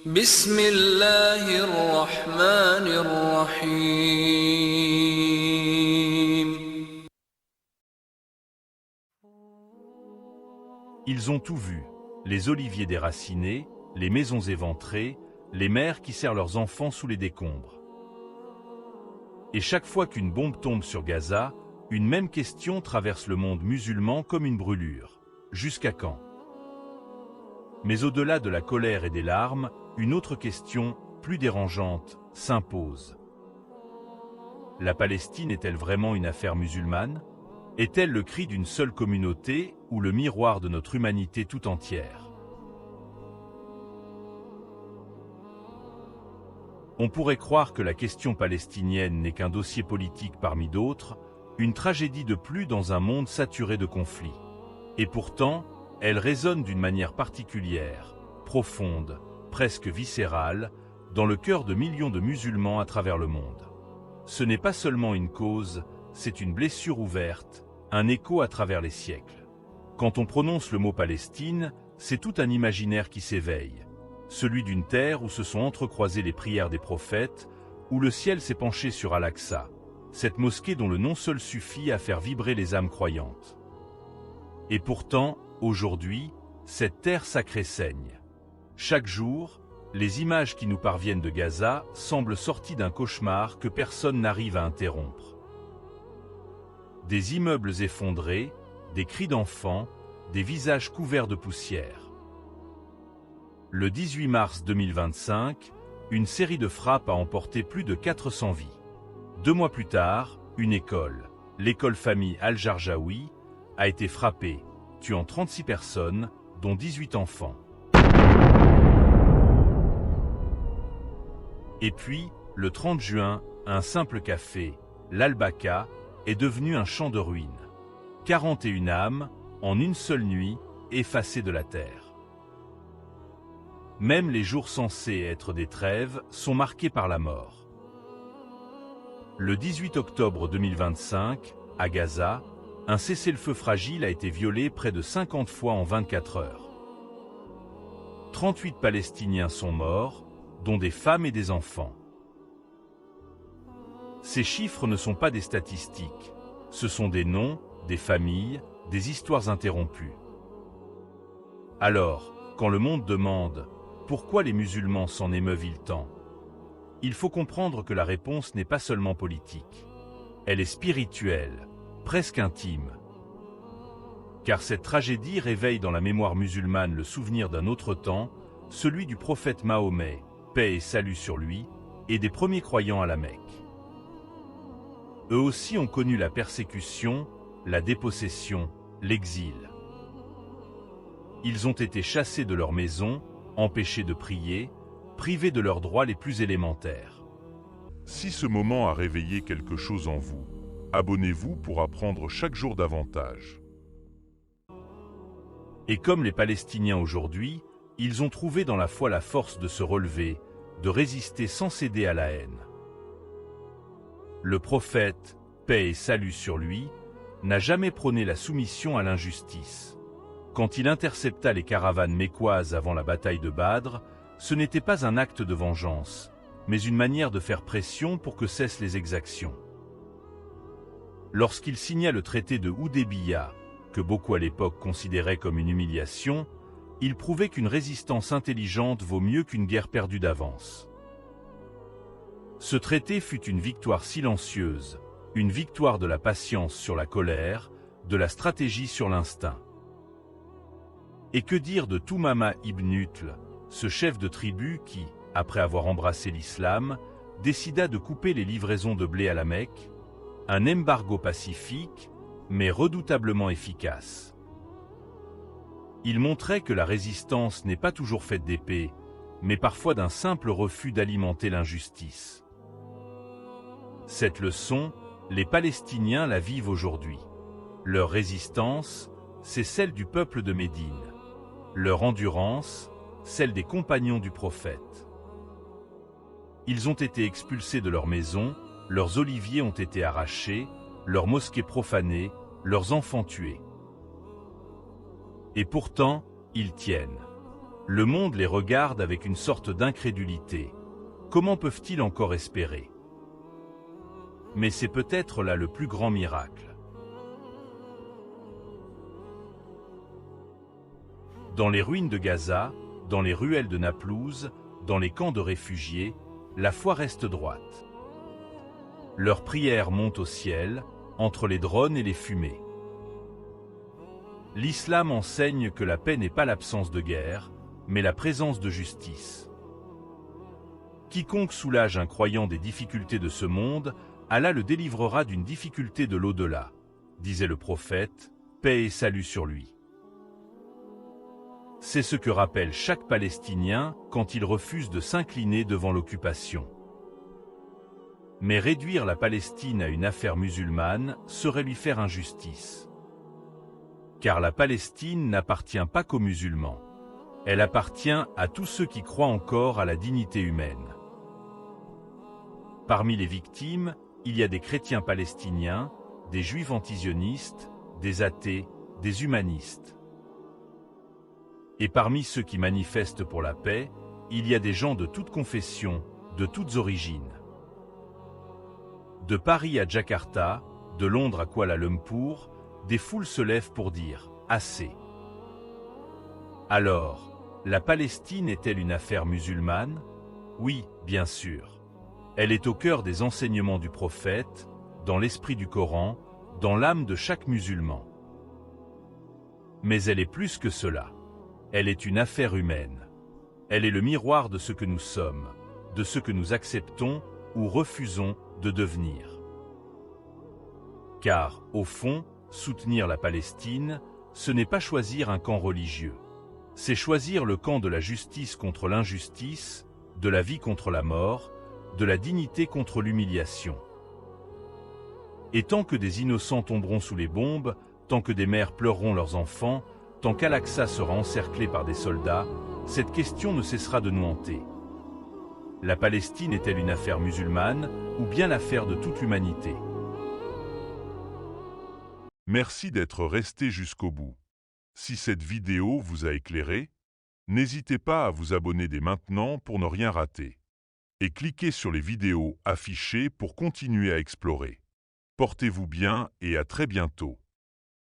بسم الله الرحمن الرحيم. Ils ont tout vu, les oliviers déracinés, les maisons éventrées, les mères qui serrent leurs enfants sous les décombres. Et chaque fois qu'une bombe tombe sur Gaza, une même question traverse le monde musulman comme une brûlure. Jusqu'à quand? Mais au-delà de la colère et des larmes, une autre question, plus dérangeante, s'impose. La Palestine est-elle vraiment une affaire musulmane? Est-elle le cri d'une seule communauté ou le miroir de notre humanité tout entière? On pourrait croire que la question palestinienne n'est qu'un dossier politique parmi d'autres, une tragédie de plus dans un monde saturé de conflits. Et pourtant, elle résonne d'une manière particulière, profonde, presque viscérale, dans le cœur de millions de musulmans à travers le monde. Ce n'est pas seulement une cause, c'est une blessure ouverte, un écho à travers les siècles. Quand on prononce le mot Palestine, c'est tout un imaginaire qui s'éveille. Celui d'une terre où se sont entrecroisées les prières des prophètes, où le ciel s'est penché sur Al-Aqsa, cette mosquée dont le nom seul suffit à faire vibrer les âmes croyantes. Et pourtant, aujourd'hui, cette terre sacrée saigne. Chaque jour, les images qui nous parviennent de Gaza semblent sorties d'un cauchemar que personne n'arrive à interrompre. Des immeubles effondrés, des cris d'enfants, des visages couverts de poussière. Le 18 mars 2025, une série de frappes a emporté plus de 400 vies. 2 mois plus tard, une école, l'école famille Al-Jarjaoui, a été frappée, tuant 36 personnes, dont 18 enfants. Et puis, le 30 juin, un simple café, l'Al-Baka, est devenu un champ de ruines. 41 âmes, en une seule nuit, effacées de la terre. Même les jours censés être des trêves sont marqués par la mort. Le 18 octobre 2025, à Gaza, un cessez-le-feu fragile a été violé près de 50 fois en 24 heures. 38 Palestiniens sont morts, dont des femmes et des enfants. Ces chiffres ne sont pas des statistiques, ce sont des noms, des familles, des histoires interrompues. Alors, quand le monde demande « Pourquoi les musulmans s'en émeuvent-ils tant ?», il faut comprendre que la réponse n'est pas seulement politique. Elle est spirituelle, presque intime. Car cette tragédie réveille dans la mémoire musulmane le souvenir d'un autre temps, celui du prophète Mahomet, paix et salut sur lui, et des premiers croyants à la Mecque. Eux aussi ont connu la persécution, la dépossession, l'exil. Ils ont été chassés de leur maison, empêchés de prier, privés de leurs droits les plus élémentaires. Si ce moment a réveillé quelque chose en vous, abonnez-vous pour apprendre chaque jour davantage. Et comme les Palestiniens aujourd'hui, ils ont trouvé dans la foi la force de se relever, de résister sans céder à la haine. Le prophète, paix et salut sur lui, n'a jamais prôné la soumission à l'injustice. Quand il intercepta les caravanes mécoises avant la bataille de Badr, ce n'était pas un acte de vengeance, mais une manière de faire pression pour que cessent les exactions. Lorsqu'il signa le traité de Houdébia, que beaucoup à l'époque considéraient comme une humiliation, il prouvait qu'une résistance intelligente vaut mieux qu'une guerre perdue d'avance. Ce traité fut une victoire silencieuse, une victoire de la patience sur la colère, de la stratégie sur l'instinct. Et que dire de Toumama ibn Utl, ce chef de tribu qui, après avoir embrassé l'islam, décida de couper les livraisons de blé à la Mecque, un embargo pacifique, mais redoutablement efficace. Il montrait que la résistance n'est pas toujours faite d'épée, mais parfois d'un simple refus d'alimenter l'injustice. Cette leçon, les Palestiniens la vivent aujourd'hui. Leur résistance, c'est celle du peuple de Médine. Leur endurance, celle des compagnons du prophète. Ils ont été expulsés de leur maison, leurs oliviers ont été arrachés, leurs mosquées profanées, leurs enfants tués. Et pourtant, ils tiennent. Le monde les regarde avec une sorte d'incrédulité. Comment peuvent-ils encore espérer? Mais c'est peut-être là le plus grand miracle. Dans les ruines de Gaza, dans les ruelles de Naplouse, dans les camps de réfugiés, la foi reste droite. Leurs prières montent au ciel, entre les drones et les fumées. L'islam enseigne que la paix n'est pas l'absence de guerre, mais la présence de justice. Quiconque soulage un croyant des difficultés de ce monde, Allah le délivrera d'une difficulté de l'au-delà, disait le prophète, paix et salut sur lui. C'est ce que rappelle chaque Palestinien quand il refuse de s'incliner devant l'occupation. Mais réduire la Palestine à une affaire musulmane serait lui faire injustice. Car la Palestine n'appartient pas qu'aux musulmans. Elle appartient à tous ceux qui croient encore à la dignité humaine. Parmi les victimes, il y a des chrétiens palestiniens, des juifs antisionistes, des athées, des humanistes. Et parmi ceux qui manifestent pour la paix, il y a des gens de toutes confessions, de toutes origines. De Paris à Jakarta, de Londres à Kuala Lumpur, des foules se lèvent pour dire « assez ». Alors, la Palestine est-elle une affaire musulmane? Oui, bien sûr. Elle est au cœur des enseignements du prophète, dans l'esprit du Coran, dans l'âme de chaque musulman. Mais elle est plus que cela. Elle est une affaire humaine. Elle est le miroir de ce que nous sommes, de ce que nous acceptons ou refusons de devenir. Car, au fond, soutenir la Palestine, ce n'est pas choisir un camp religieux. C'est choisir le camp de la justice contre l'injustice, de la vie contre la mort, de la dignité contre l'humiliation. Et tant que des innocents tomberont sous les bombes, tant que des mères pleureront leurs enfants, tant qu'Al-Aqsa sera encerclé par des soldats, cette question ne cessera de nous hanter. La Palestine est-elle une affaire musulmane ou bien l'affaire de toute l'humanité? Merci d'être resté jusqu'au bout. Si cette vidéo vous a éclairé, n'hésitez pas à vous abonner dès maintenant pour ne rien rater. Et cliquez sur les vidéos affichées pour continuer à explorer. Portez-vous bien et à très bientôt.